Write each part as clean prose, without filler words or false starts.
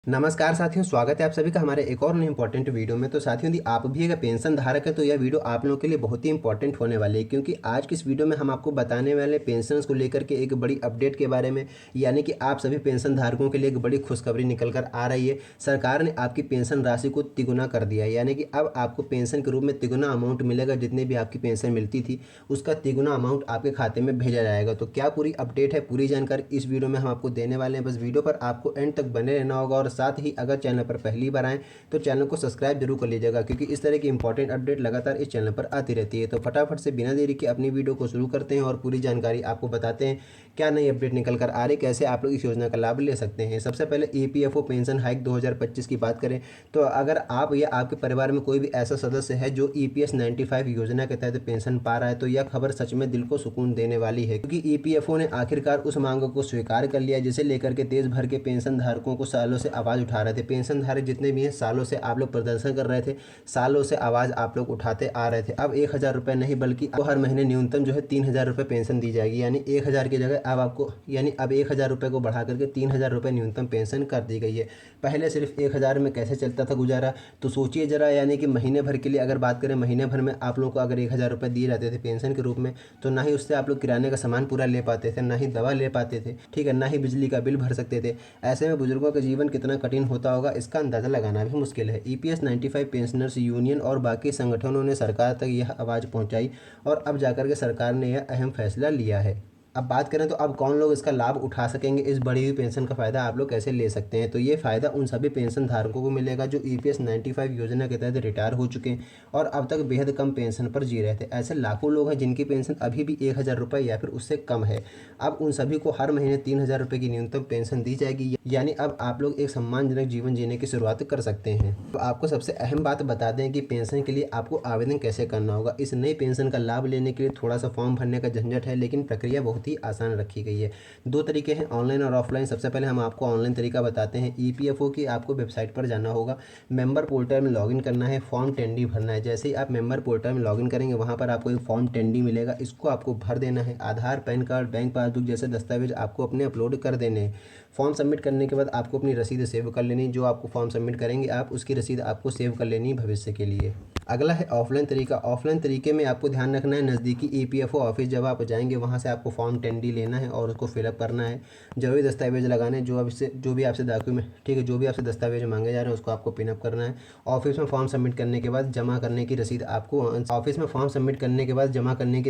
नमस्कार साथियों, स्वागत है आप सभी का हमारे एक और इम्पॉर्टेंट वीडियो में। तो साथियों, यदि आप भी अगर पेंशन धारक है तो यह वीडियो आप लोगों के लिए बहुत ही इंपॉर्टेंट होने वाली है, क्योंकि आज की इस वीडियो में हम आपको बताने वाले पेंशन को लेकर के एक बड़ी अपडेट के बारे में। यानी कि आप सभी पेंशन धारकों के लिए एक बड़ी खुशखबरी निकल कर आ रही है। सरकार ने आपकी पेंशन राशि को तिगुना कर दिया है, यानी कि अब आपको पेंशन के रूप में तिगुना अमाउंट मिलेगा। जितने भी आपकी पेंशन मिलती थी उसका तिगुना अमाउंट आपके खाते में भेजा जाएगा। तो क्या पूरी अपडेट है, पूरी जानकारी इस वीडियो में हम आपको देने वाले हैं। बस वीडियो पर आपको एंड तक बने रहना होगा, और साथ ही अगर चैनल पर पहली बार आएँ तो चैनल को सब्सक्राइब जरूर कर लीजिएगा, क्योंकि इस तरह की इंपॉर्टेंट अपडेट लगातार इस चैनल पर आती रहती है। तो फटाफट से बिना देरी के अपनी वीडियो को शुरू करते हैं और पूरी जानकारी आपको बताते हैं क्या नई अपडेट निकल कर आ रही, कैसे आप लोग इस योजना का लाभ ले सकते हैं। सबसे पहले ईपीएफओ पेंशन हाइक 2025 की बात करें तो अगर आप या आपके परिवार में कोई भी ऐसा सदस्य है जो ईपीएस 95 योजना के तहत पेंशन पा रहा है, तो यह खबर सच में दिल को सुकून देने वाली है, क्योंकि ईपीएफओ ने आखिरकार उस मांग को स्वीकार कर लिया जिसे लेकर के देश भर के पेंशन धारकों को सालों से आवाज़ उठा रहे थे। पेंशन धारक जितने भी हैं, सालों से आप लोग प्रदर्शन कर रहे थे, सालों से आवाज़ आप लोग उठाते आ रहे थे। अब 1,000 रुपये नहीं बल्कि आपको हर महीने न्यूनतम जो है 3,000 रुपये पेंशन दी जाएगी। यानी 1,000 की जगह अब आपको अब 1,000 रुपये को बढ़ा करके 3,000 रुपये न्यूनतम पेंशन कर दी गई है। पहले सिर्फ 1,000 में कैसे चलता था गुजारा, तो सोचिए ज़रा। यानी कि महीने भर के लिए अगर बात करें, महीने भर में आप लोग को अगर 1,000 रुपये दिए जाते थे पेंशन के रूप में, तो ना ही उससे आप लोग किराने का सामान पूरा ले पाते थे, ना ही दवा ले पाते थे, ठीक है, ना ही बिजली का बिल भर सकते थे। ऐसे में बुजुर्गों का जीवन कितना कठिन होता होगा इसका अंदाज़ा लगाना भी मुश्किल है। ईपीएस 95 पेंशनर्स यूनियन और बाकी संगठनों ने सरकार तक यह आवाज़ पहुंचाई और अब जाकर के सरकार ने यह अहम फैसला लिया है। अब बात करें तो अब कौन लोग इसका लाभ उठा सकेंगे, इस बढ़ी हुई पेंशन का फ़ायदा आप लोग कैसे ले सकते हैं। तो ये फ़ायदा उन सभी पेंशन धारकों को मिलेगा जो ईपीएस 95 योजना के तहत रिटायर हो चुके हैं और अब तक बेहद कम पेंशन पर जी रहे थे। ऐसे लाखों लोग हैं जिनकी पेंशन अभी भी 1,000 रुपये या फिर उससे कम है। अब उन सभी को हर महीने 3,000 रुपये की न्यूनतम पेंशन दी जाएगी। यानी अब आप लोग एक सम्मानजनक जीवन जीने की शुरुआत कर सकते हैं। तो आपको सबसे अहम बात बता दें कि पेंशन के लिए आपको आवेदन कैसे करना होगा। इस नई पेंशन का लाभ लेने के लिए थोड़ा सा फॉर्म भरने का झंझट है, लेकिन प्रक्रिया बहुत ही आसान रखी गई है। दो तरीके हैं, ऑनलाइन और ऑफलाइन। सबसे पहले हम आपको ऑनलाइन तरीका बताते हैं। ईपीएफओ की आपको वेबसाइट पर जाना होगा, मेंबर पोर्टल में लॉगिन करना है, फॉर्म 10D भरना है। जैसे ही आप मेंबर पोर्टल में लॉगिन करेंगे वहाँ पर आपको एक फॉर्म 10D मिलेगा, इसको आपको भर देना है। आधार, पैन कार्ड, बैंक पासबुक जैसे दस्तावेज आपको अपने अपलोड कर देने हैं। फॉर्म सबमिट करने के बाद आपको अपनी रसीद सेव कर लेनी, जो आपको फॉर्म सबमिट करेंगे आप उसकी रसीद आपको सेव कर लेनी भविष्य के लिए। अगला है ऑफलाइन तरीका। ऑफलाइन तरीके में आपको ध्यान रखना है, नज़दीकी ईपीएफओ ऑफिस जब आप जाएंगे वहाँ से आपको फॉर्म 10D लेना है और उसको फिलअप करना है। जरूरी दस्तावेज लगाने, जो भी आपसे डॉक्यूमेंट, ठीक है, जो भी आपसे दस्तावेज मांगे जा रहे हैं उसको आपको पिनअप करना है। ऑफिस में फॉर्म सबमिट करने के बाद जमा करने की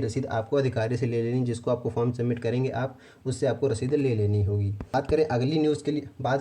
रसीद आपको अधिकारी से ले लेनी, जिसको आपको फॉर्म सबमिट करेंगे आप उससे आपको रसीद ले लेनी होगी। बात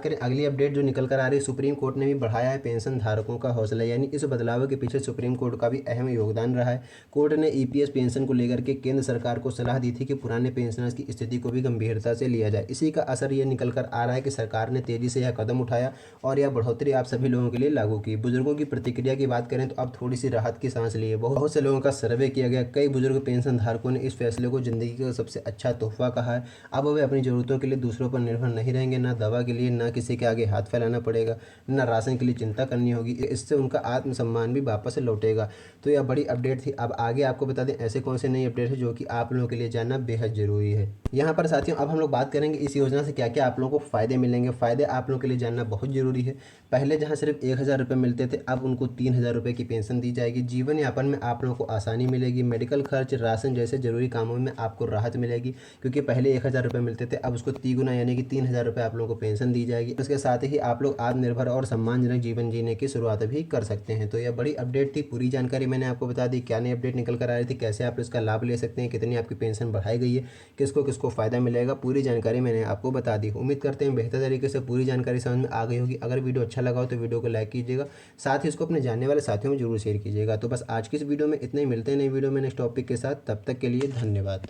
करें अगली अपडेट जो निकल कर आ रही है। सुप्रीम कोर्ट ने भी बढ़ाया है पेंशन धारकों का हौसला। यानी इस बदलाव के पीछे सुप्रीम कोर्ट का भी अहम योगदान रहा है। कोर्ट ने ईपीएस पेंशन को लेकर के केंद्र सरकार को सलाह दी थी कि पुराने पेंशनर्स की स्थिति को भी गंभीरता से लिया जाए। इसी का असर ये निकल कर आ रहा है कि सरकार ने तेजी से यह कदम उठाया और यह बढ़ोतरी आप सभी लोगों के लिए लागू की। बुजुर्गों की प्रतिक्रिया की बात करें तो अब थोड़ी सी राहत की सांस ली है। बहुत से लोगों का सर्वे किया गया, कई बुजुर्ग पेंशन धारकों ने इस फैसले को जिंदगी का सबसे अच्छा तोहफा कहा है। अब वे अपनी ज़रूरतों के लिए दूसरों पर निर्भर नहीं रहेंगे, ना दवा के लिए, ना किसी के आगे हाथ फैलाना पड़ेगा, ना राशन के लिए चिंता करनी होगी। इससे उनका आत्मसम्मान भी वापस लौटेगा। तो यह बड़ी अपडेट थी। अब आगे आपको बता दें ऐसे कौन से नई अपडेट है जो कि आप लोगों के लिए जानना बेहद ज़रूरी है। यहाँ पर साथियों अब हम लोग बात करेंगे इस योजना से क्या क्या आप लोगों को फ़ायदे मिलेंगे। फ़ायदे आप लोगों के लिए जानना बहुत ज़रूरी है। पहले जहाँ सिर्फ 1,000 रुपये मिलते थे, अब उनको 3,000 रुपये की पेंशन दी जाएगी। जीवन यापन में आप लोगों को आसानी मिलेगी। मेडिकल खर्च, राशन जैसे ज़रूरी कामों में आपको राहत मिलेगी, क्योंकि पहले 1,000 रुपये मिलते थे, अब उसको 3 गुना यानी कि 3,000 रुपये आप लोगों को पेंशन दी जाएगी। इसके साथ ही आप लोग आत्मनिर्भर और सम्मानजनक जीवन जीने की शुरुआत भी कर सकते हैं। तो यह बड़ी अपडेट थी। पूरी जानकारी मैंने आपको बता दी, क्या नई अपडेट निकल कर आ रही थी, कैसे आप इसका लाभ ले सकते हैं, कितनी आपकी पेंशन बढ़ाई गई है, किसको किसको फ़ायदा मिलेगा, पूरी जानकारी मैंने आपको बता दी। उम्मीद करते हैं बेहतर तरीके से पूरी जानकारी समझ में आ गई होगी। अगर वीडियो अच्छा लगा हो तो वीडियो को लाइक कीजिएगा, साथ ही इसको अपने जानने वाले साथियों में जरूर शेयर कीजिएगा। तो बस आज की इस वीडियो में इतने ही, मिलते हैं नई वीडियो में नेक्स्ट टॉपिक के साथ। तब तक के लिए धन्यवाद।